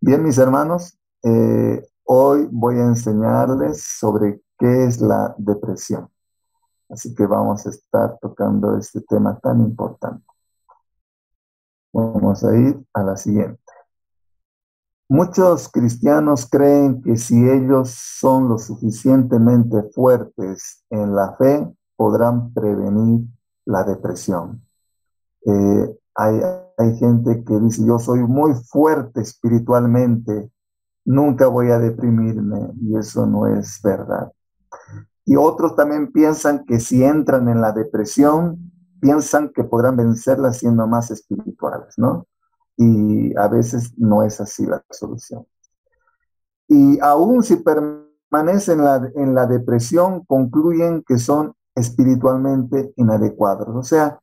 Bien, mis hermanos, hoy voy a enseñarles sobre qué es la depresión. Así que vamos a estar tocando este tema tan importante. Vamos a ir a la siguiente. Muchos cristianos creen que si ellos son lo suficientemente fuertes en la fe, podrán prevenir la depresión. Hay gente que dice, yo soy muy fuerte espiritualmente, nunca voy a deprimirme, y eso no es verdad. Y otros también piensan que si entran en la depresión, piensan que podrán vencerla siendo más espirituales, ¿no? Y a veces no es así la solución. Y aún si permanecen en la depresión, concluyen que son espiritualmente inadecuados. O sea,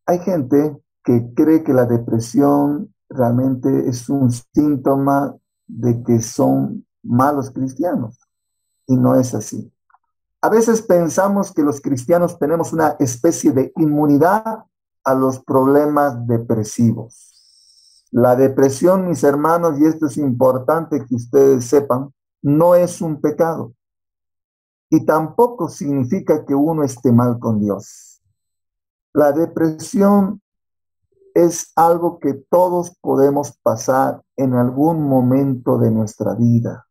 hay gente que cree que la depresión realmente es un síntoma de que son malos cristianos, y no es así. A veces pensamos que los cristianos tenemos una especie de inmunidad a los problemas depresivos. La depresión, mis hermanos, y esto es importante que ustedes sepan, no es un pecado y tampoco significa que uno esté mal con Dios. La depresión es algo que todos podemos pasar en algún momento de nuestra vida.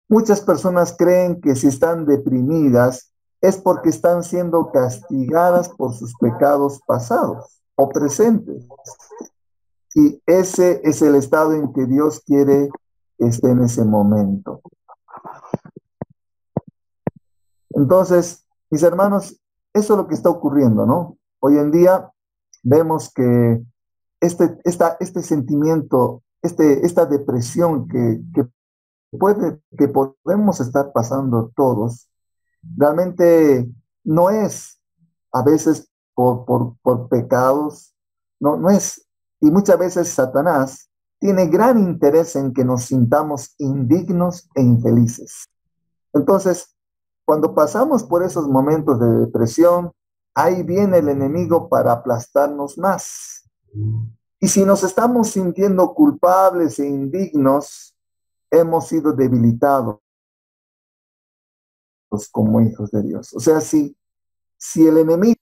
Muchas personas creen que si están deprimidas es porque están siendo castigadas por sus pecados pasados o presentes. Y ese es el estado en que Dios quiere que esté en ese momento. Entonces, mis hermanos, eso es lo que está ocurriendo, ¿no? Hoy en día vemos que este sentimiento, esta depresión que podemos estar pasando todos, realmente no es a veces por pecados, no es. Y muchas veces Satanás tiene gran interés en que nos sintamos indignos e infelices. Entonces, cuando pasamos por esos momentos de depresión, ahí viene el enemigo para aplastarnos más. Y si nos estamos sintiendo culpables e indignos, hemos sido debilitados como hijos de Dios. O sea, si el enemigo,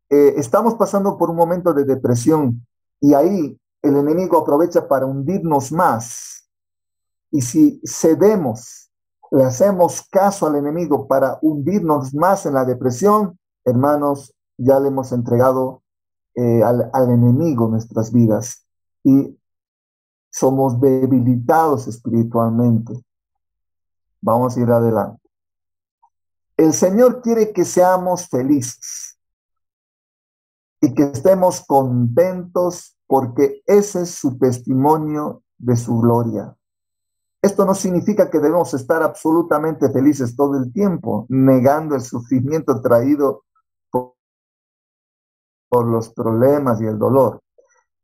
estamos pasando por un momento de depresión y ahí el enemigo aprovecha para hundirnos más, y si cedemos, le hacemos caso al enemigo para hundirnos más en la depresión, hermanos, ya le hemos entregado al enemigo nuestras vidas y somos debilitados espiritualmente. Vamos a ir adelante. El Señor quiere que seamos felices y que estemos contentos porque ese es su testimonio de su gloria. Esto no significa que debemos estar absolutamente felices todo el tiempo, negando el sufrimiento traído por los problemas y el dolor.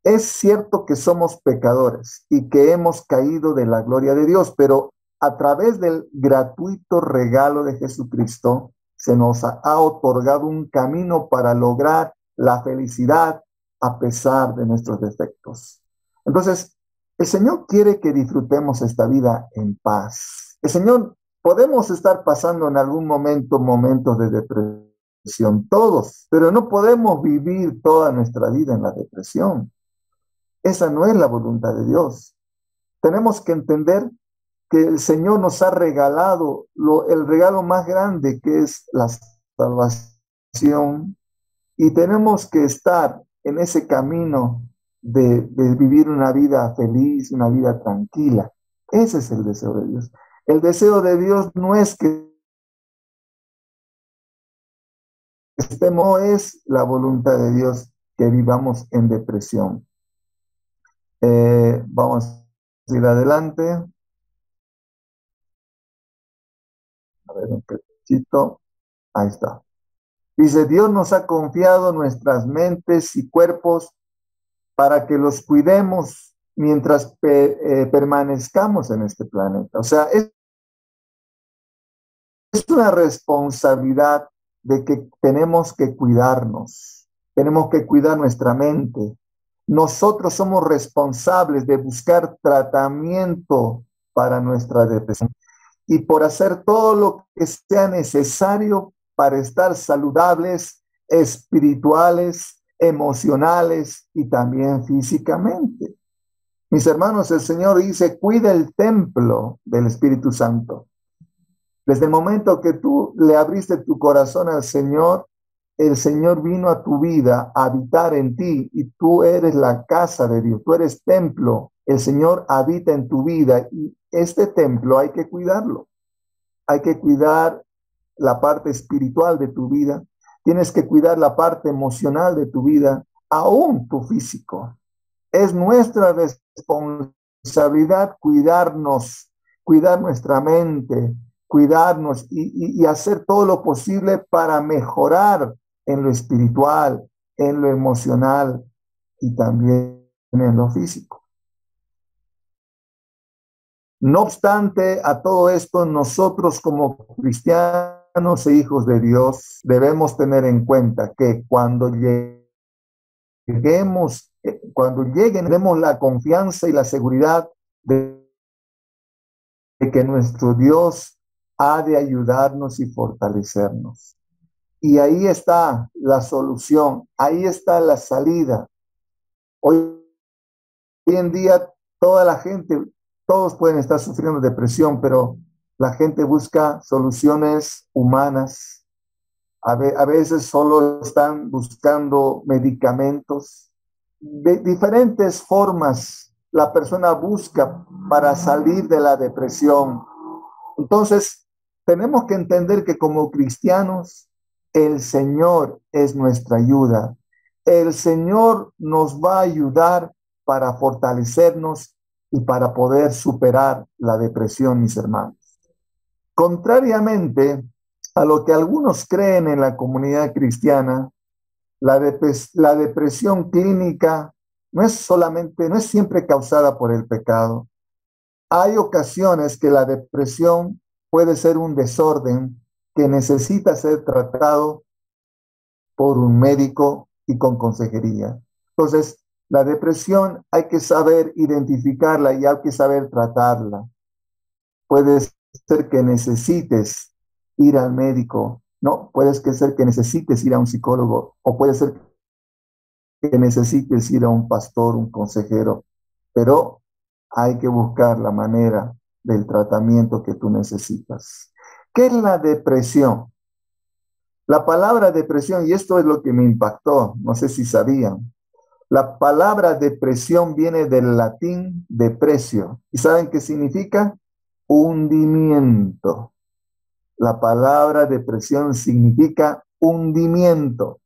Es cierto que somos pecadores y que hemos caído de la gloria de Dios, pero a través del gratuito regalo de Jesucristo se nos ha otorgado un camino para lograr la felicidad a pesar de nuestros defectos. Entonces, el Señor quiere que disfrutemos esta vida en paz. El Señor, podemos estar pasando en algún momento momentos de depresión, todos, pero no podemos vivir toda nuestra vida en la depresión. Esa no es la voluntad de Dios. Tenemos que entender que el Señor nos ha regalado el regalo más grande, que es la salvación, y tenemos que estar en ese camino de vivir una vida feliz, una vida tranquila. Ese es el deseo de Dios. El deseo de Dios no es que estemos, no es la voluntad de Dios que vivamos en depresión. Vamos a ir adelante. A ver, un cachito. Ahí está. Dice, Dios nos ha confiado nuestras mentes y cuerpos para que los cuidemos mientras permanezcamos en este planeta. O sea, es una responsabilidad de que tenemos que cuidarnos, tenemos que cuidar nuestra mente, nosotros somos responsables de buscar tratamiento para nuestra depresión y por hacer todo lo que sea necesario para estar saludables, espirituales, emocionales y también físicamente. Mis hermanos, el Señor dice, cuida el templo del Espíritu Santo. Desde el momento que tú le abriste tu corazón al Señor, el Señor vino a tu vida a habitar en ti y tú eres la casa de Dios, tú eres templo. El Señor habita en tu vida y este templo hay que cuidarlo. Hay que cuidar la parte espiritual de tu vida. Tienes que cuidar la parte emocional de tu vida, aún tu físico. Es nuestra responsabilidad cuidarnos, cuidar nuestra mente, cuidarnos y hacer todo lo posible para mejorar en lo espiritual, en lo emocional y también en lo físico. No obstante a todo esto, nosotros como cristianos e hijos de Dios debemos tener en cuenta que cuando lleguen, tenemos la confianza y la seguridad de que nuestro Dios ha de ayudarnos y fortalecernos. Y ahí está la solución, ahí está la salida. Hoy en día toda la gente, todos pueden estar sufriendo depresión, pero la gente busca soluciones humanas. A veces solo están buscando medicamentos. De diferentes formas la persona busca para salir de la depresión. Entonces, tenemos que entender que como cristianos, el Señor es nuestra ayuda. El Señor nos va a ayudar para fortalecernos y para poder superar la depresión, mis hermanos. Contrariamente a lo que algunos creen en la comunidad cristiana, la depresión clínica no es siempre causada por el pecado. Hay ocasiones que la depresión puede ser un desorden que necesita ser tratado por un médico y con consejería. Entonces, la depresión hay que saber identificarla y hay que saber tratarla. Puede ser que necesites ir al médico, no, puede ser que necesites ir a un psicólogo o puede ser que necesites ir a un pastor, un consejero, pero hay que buscar la manera del tratamiento que tú necesitas. ¿Qué es la depresión? La palabra depresión, y esto es lo que me impactó, no sé si sabían, la palabra depresión viene del latín depresio. ¿Y saben qué significa? Hundimiento. La palabra depresión significa hundimiento.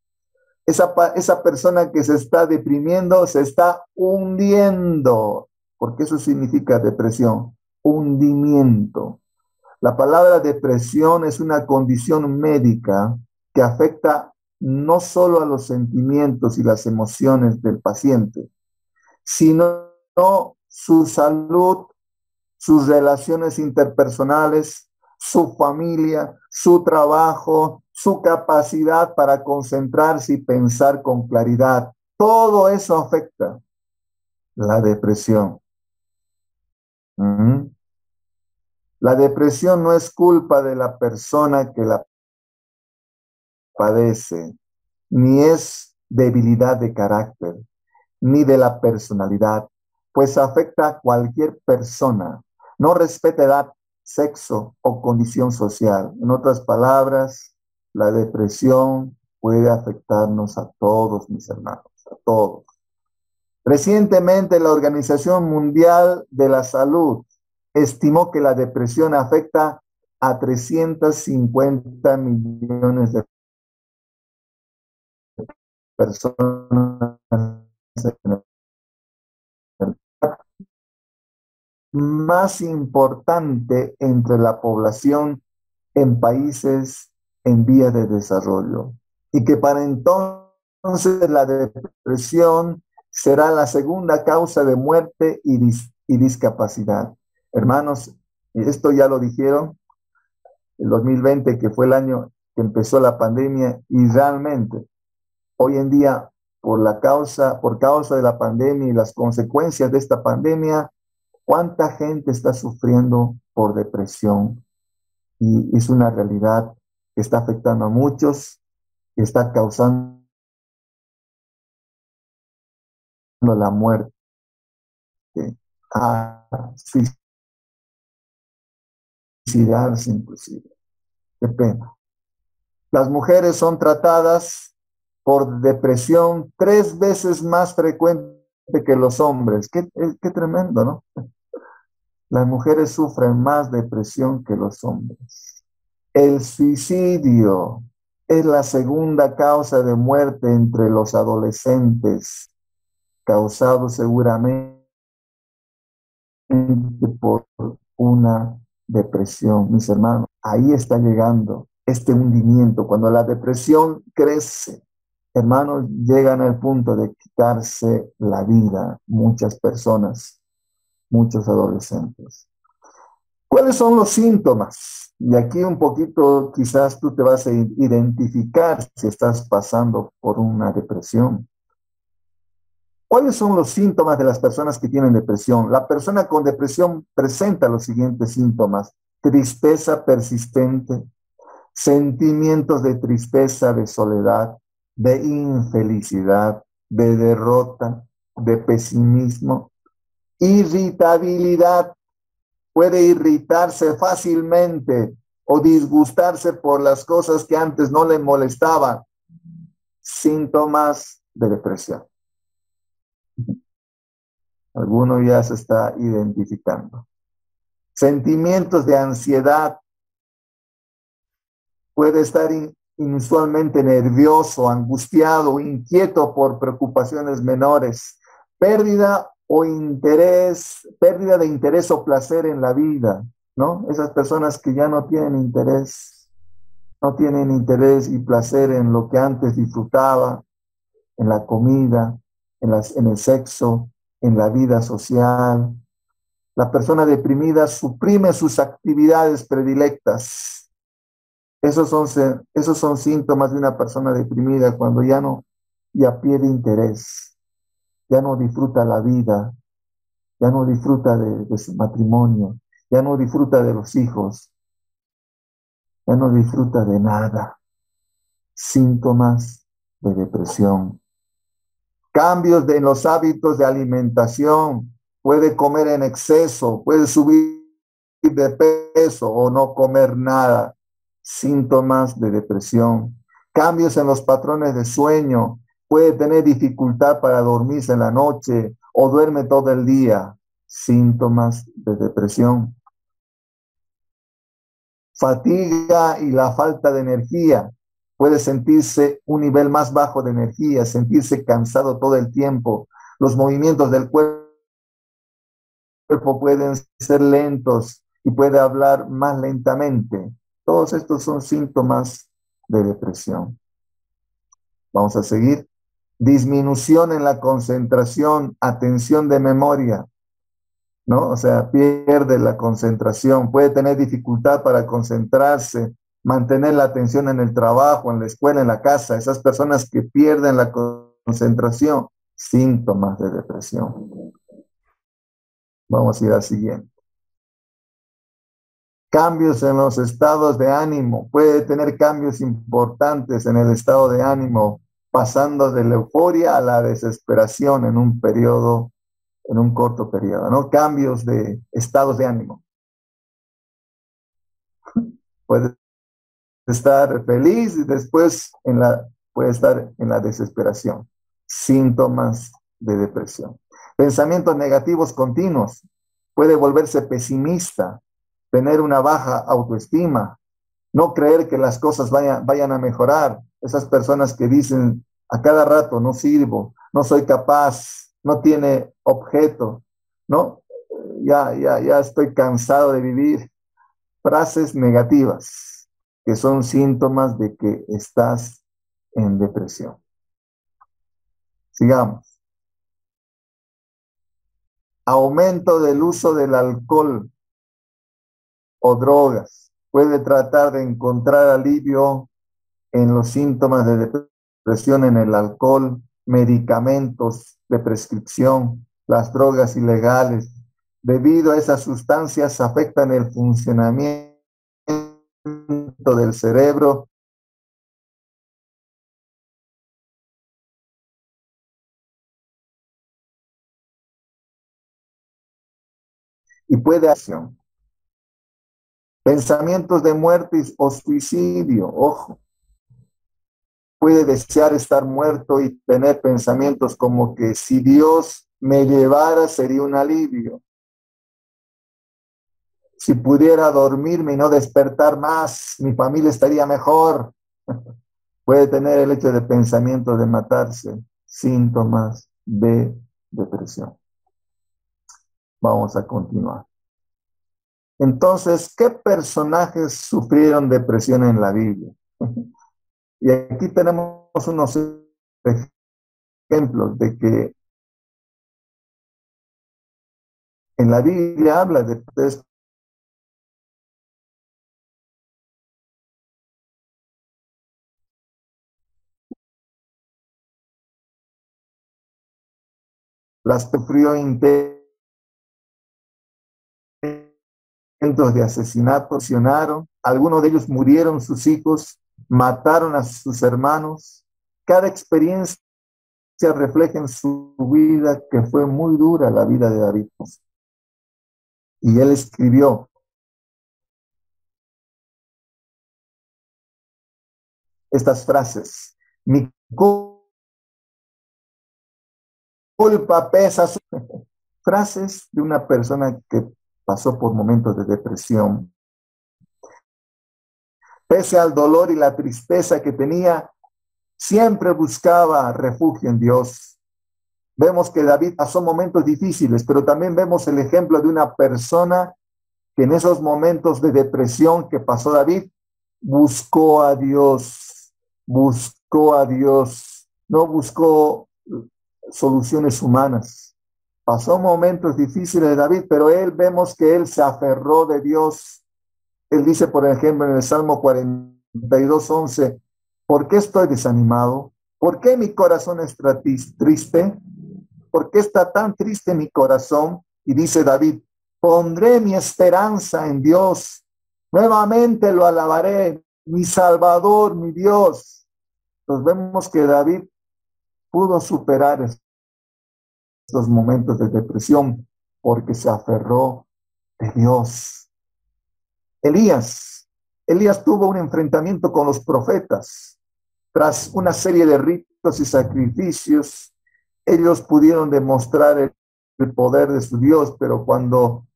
Esa persona que se está deprimiendo se está hundiendo, porque eso significa depresión, hundimiento. La palabra depresión es una condición médica que afecta no solo a los sentimientos y las emociones del paciente, sino su salud, sus relaciones interpersonales, su familia, su trabajo, su capacidad para concentrarse y pensar con claridad. Todo eso afecta la depresión. ¿Mm? La depresión no es culpa de la persona que la padece, ni es debilidad de carácter, ni de la personalidad, pues afecta a cualquier persona. No respeta edad, sexo o condición social. En otras palabras, la depresión puede afectarnos a todos, mis hermanos, a todos. Recientemente, la Organización Mundial de la Salud estimó que la depresión afecta a 350 millones de personas más importante entre la población en países en vías de desarrollo y que para entonces la depresión será la segunda causa de muerte y discapacidad. Hermanos, esto ya lo dijeron el 2020, que fue el año que empezó la pandemia, y realmente hoy en día por causa de la pandemia y las consecuencias de esta pandemia, cuánta gente está sufriendo por depresión. Y es una realidad que está afectando a muchos, que está causando la muerte, a suicidarse inclusive. Qué pena. Las mujeres son tratadas por depresión 3 veces más frecuente que los hombres. Qué tremendo, ¿no? Las mujeres sufren más depresión que los hombres. El suicidio es la segunda causa de muerte entre los adolescentes, causado seguramente por una depresión. Mis hermanos, ahí está llegando este hundimiento. Cuando la depresión crece, hermanos, llegan al punto de quitarse la vida muchas personas, muchos adolescentes. ¿Cuáles son los síntomas? Y aquí un poquito quizás tú te vas a identificar si estás pasando por una depresión. ¿Cuáles son los síntomas de las personas que tienen depresión? La persona con depresión presenta los siguientes síntomas: tristeza persistente, sentimientos de tristeza, de soledad, de infelicidad, de derrota, de pesimismo, irritabilidad. Puede irritarse fácilmente o disgustarse por las cosas que antes no le molestaban. Síntomas de depresión. Alguno ya se está identificando. Sentimientos de ansiedad. Puede estar inusualmente nervioso, angustiado, inquieto por preocupaciones menores. Pérdida de interés o placer en la vida, ¿no? Esas personas que ya no tienen interés y placer en lo que antes disfrutaba, en la comida, en el sexo, en la vida social. La persona deprimida suprime sus actividades predilectas. Esos son síntomas de una persona deprimida, cuando ya pierde interés, ya no disfruta la vida, ya no disfruta de su matrimonio, ya no disfruta de los hijos, ya no disfruta de nada. Síntomas de depresión. Cambios en los hábitos de alimentación. Puede comer en exceso, puede subir de peso o no comer nada. Síntomas de depresión. Cambios en los patrones de sueño. Puede tener dificultad para dormirse en la noche o duerme todo el día. Síntomas de depresión. Fatiga y la falta de energía. Puede sentirse un nivel más bajo de energía, sentirse cansado todo el tiempo. Los movimientos del cuerpo pueden ser lentos y puede hablar más lentamente. Todos estos son síntomas de depresión. Vamos a seguir. Disminución en la concentración, atención de memoria, ¿no? O sea, pierde la concentración, puede tener dificultad para concentrarse, mantener la atención en el trabajo, en la escuela, en la casa. Esas personas que pierden la concentración, síntomas de depresión. Vamos a ir al siguiente. Cambios en los estados de ánimo. Puede tener cambios importantes en el estado de ánimo, pasando de la euforia a la desesperación en un corto periodo, ¿no? Cambios de estados de ánimo. Puede estar feliz y después puede estar en la desesperación. Síntomas de depresión. Pensamientos negativos continuos. Puede volverse pesimista, tener una baja autoestima, no creer que las cosas vayan a mejorar. Esas personas que dicen a cada rato: no sirvo, no soy capaz, no tiene objeto, ¿no? Ya estoy cansado de vivir. Frases negativas que son síntomas de que estás en depresión. Sigamos. Aumento del uso del alcohol o drogas. Puede tratar de encontrar alivio en los síntomas de depresión en el alcohol, medicamentos de prescripción, las drogas ilegales. Debido a esas sustancias afectan el funcionamiento del cerebro y puede acción. Pensamientos de muerte o suicidio, ojo, puede desear estar muerto y tener pensamientos como que si Dios me llevara sería un alivio. Si pudiera dormirme y no despertar más, mi familia estaría mejor. Puede tener el hecho de pensamiento de matarse, síntomas de depresión. Vamos a continuar. Entonces, ¿qué personajes sufrieron depresión en la Biblia? Y aquí tenemos unos ejemplos de que en la Biblia habla de las sufrió intentos de asesinato, algunos de ellos murieron sus hijos, mataron a sus hermanos. Cada experiencia refleja en su vida que fue muy dura la vida de David. Y él escribió estas frases: mi culpa pesa. Frases de una persona que pasó por momentos de depresión. Pese al dolor y la tristeza que tenía, siempre buscaba refugio en Dios. Vemos que David pasó momentos difíciles, pero también vemos el ejemplo de una persona que en esos momentos de depresión que pasó David, buscó a Dios, no buscó soluciones humanas. Pasó momentos difíciles de David, pero vemos que él se aferró de Dios. Él dice, por ejemplo, en el Salmo 42:11, ¿por qué estoy desanimado? ¿Por qué mi corazón está triste? ¿Por qué está tan triste mi corazón? Y dice David, pondré mi esperanza en Dios. Nuevamente lo alabaré, mi Salvador, mi Dios. Entonces vemos que David pudo superar estos momentos de depresión porque se aferró de Dios. Elías tuvo un enfrentamiento con los profetas. Tras una serie de ritos y sacrificios, ellos pudieron demostrar el poder de su Dios, pero cuando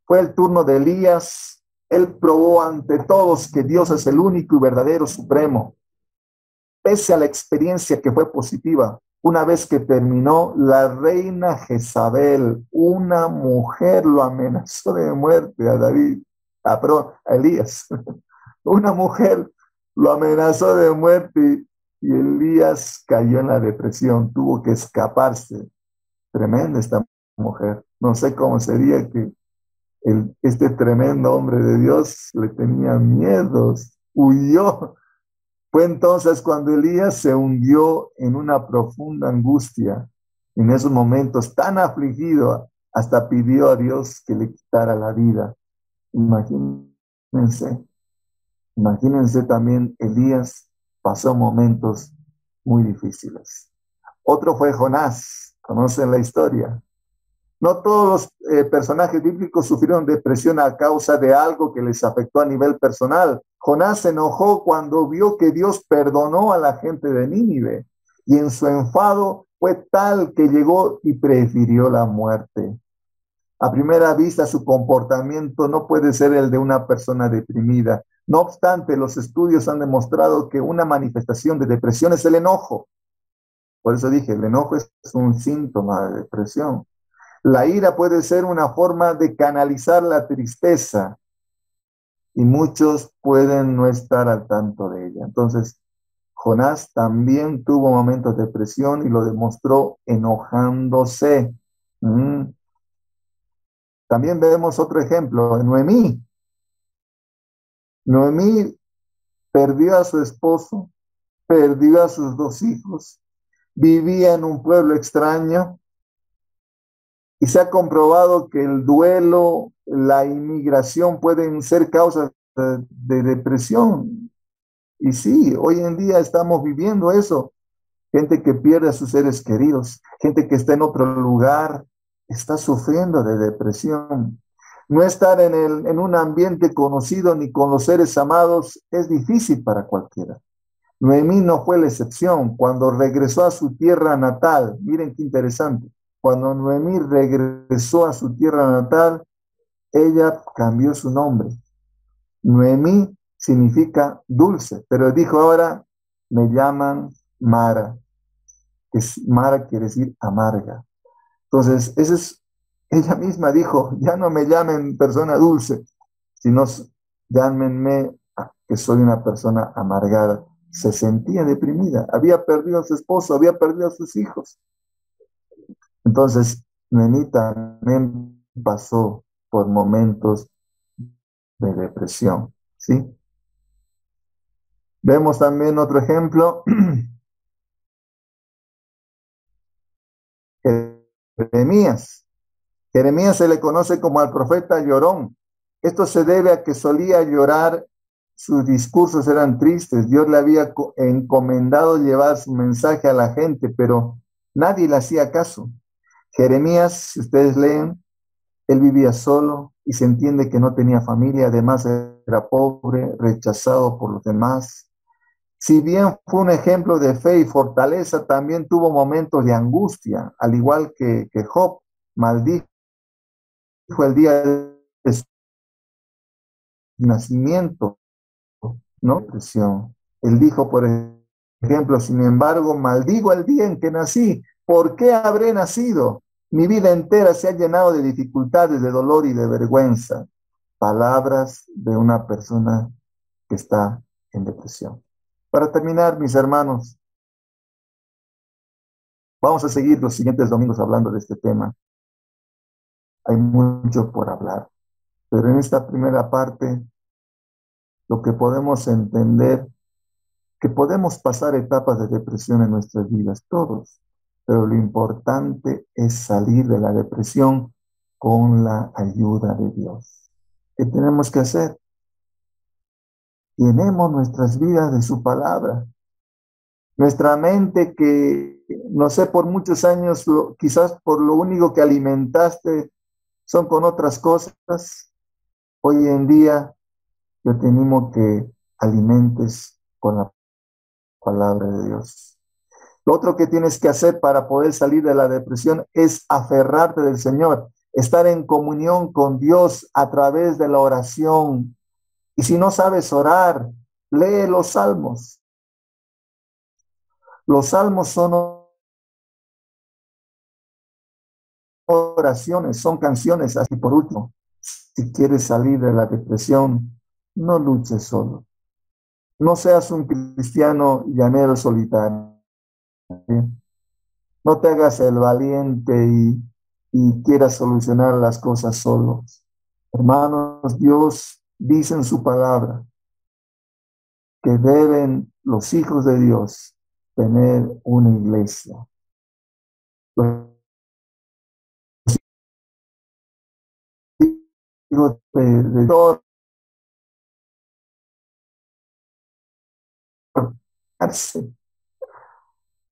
fue el turno de Elías, él probó ante todos que Dios es el único y verdadero supremo. Pese a la experiencia que fue positiva, una vez que terminó, la reina Jezabel, una mujer, lo amenazó de muerte a David, a Elías. Una mujer lo amenazó de muerte y Elías cayó en la depresión, tuvo que escaparse. Tremenda esta mujer. No sé cómo sería que este tremendo hombre de Dios le tenía miedos, huyó. Fue entonces cuando Elías se hundió en una profunda angustia. En esos momentos tan afligido, hasta pidió a Dios que le quitara la vida. Imagínense, imagínense también, Elías pasó momentos muy difíciles. Otro fue Jonás, conocen la historia. No todos los personajes bíblicos sufrieron depresión a causa de algo que les afectó a nivel personal. Jonás se enojó cuando vio que Dios perdonó a la gente de Nínive y en su enfado fue tal que llegó y prefirió la muerte. A primera vista, su comportamiento no puede ser el de una persona deprimida. No obstante, los estudios han demostrado que una manifestación de depresión es el enojo. Por eso dije, el enojo es un síntoma de depresión. La ira puede ser una forma de canalizar la tristeza y muchos pueden no estar al tanto de ella. Entonces, Jonás también tuvo momentos de depresión y lo demostró enojándose. También vemos otro ejemplo, Noemí. Noemí perdió a su esposo, perdió a sus dos hijos vivía en un pueblo extraño y se ha comprobado que el duelo, la inmigración pueden ser causas de depresión. Y sí, hoy en día estamos viviendo eso. Gente que pierde a sus seres queridos, gente que está en otro lugar, está sufriendo de depresión. No estar en un ambiente conocido ni con los seres amados es difícil para cualquiera. Noemí no fue la excepción. Cuando regresó a su tierra natal, miren qué interesante, cuando Noemí regresó a su tierra natal, ella cambió su nombre. Noemí significa dulce, pero dijo ahora, me llaman Mara. Mara quiere decir amarga. Entonces, ella misma dijo, ya no me llamen persona dulce, sino llámenme que soy una persona amargada. Se sentía deprimida, había perdido a su esposo, había perdido a sus hijos. Entonces, Noemí también pasó por momentos de depresión, ¿sí? Vemos también otro ejemplo, Jeremías. Jeremías se le conoce como al profeta llorón. Esto se debe a que solía llorar, sus discursos eran tristes. Dios le había encomendado llevar su mensaje a la gente, pero nadie le hacía caso. Jeremías, si ustedes leen, él vivía solo y se entiende que no tenía familia, además era pobre, rechazado por los demás. Si bien fue un ejemplo de fe y fortaleza, también tuvo momentos de angustia, al igual que Job. Maldijo el día de su nacimiento, ¿no? Depresión. Él dijo, por ejemplo, sin embargo, maldigo el día en que nací. ¿Por qué habré nacido? Mi vida entera se ha llenado de dificultades, de dolor y de vergüenza. Palabras de una persona que está en depresión. Para terminar, mis hermanos, vamos a seguir los siguientes domingos hablando de este tema. Hay mucho por hablar, pero en esta primera parte, lo que podemos entender, que podemos pasar etapas de depresión en nuestras vidas, todos, pero lo importante es salir de la depresión con la ayuda de Dios. ¿Qué tenemos que hacer? Llenemos nuestras vidas de su palabra. Nuestra mente que, no sé, por muchos años, quizás por lo único que alimentaste son con otras cosas. Hoy en día yo te animo que alimentes con la palabra de Dios. Lo otro que tienes que hacer para poder salir de la depresión es aferrarte del Señor, estar en comunión con Dios a través de la oración. Y si no sabes orar, lee los salmos. Los salmos son oraciones, son canciones. Así por último, si quieres salir de la depresión, no luches solo. No seas un cristiano llanero solitario. No te hagas el valiente y quieras solucionar las cosas solo. Hermanos, Dios dice en su palabra que deben los hijos de Dios tener una iglesia. Los hijos de Dios.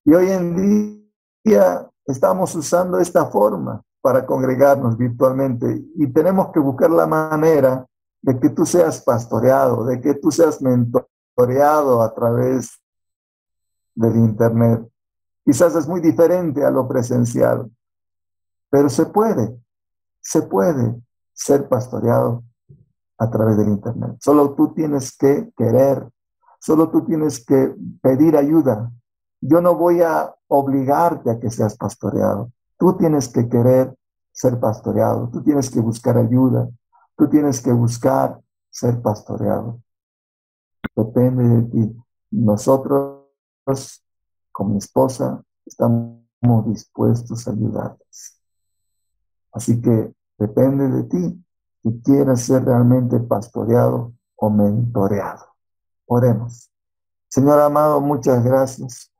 Y hoy en día estamos usando esta forma para congregarnos virtualmente y tenemos que buscar la manera de que tú seas pastoreado, de que tú seas mentoreado a través del internet. Quizás es muy diferente a lo presencial, pero se puede ser pastoreado a través del internet. Solo tú tienes que querer, solo tú tienes que pedir ayuda. Yo no voy a obligarte a que seas pastoreado. Tú tienes que querer ser pastoreado. Tú tienes que buscar ayuda. Tú tienes que buscar ser pastoreado. Depende de ti. Nosotros, con mi esposa, estamos dispuestos a ayudarles. Así que depende de ti si quieres ser realmente pastoreado o mentoreado. Oremos. Señor amado, muchas gracias.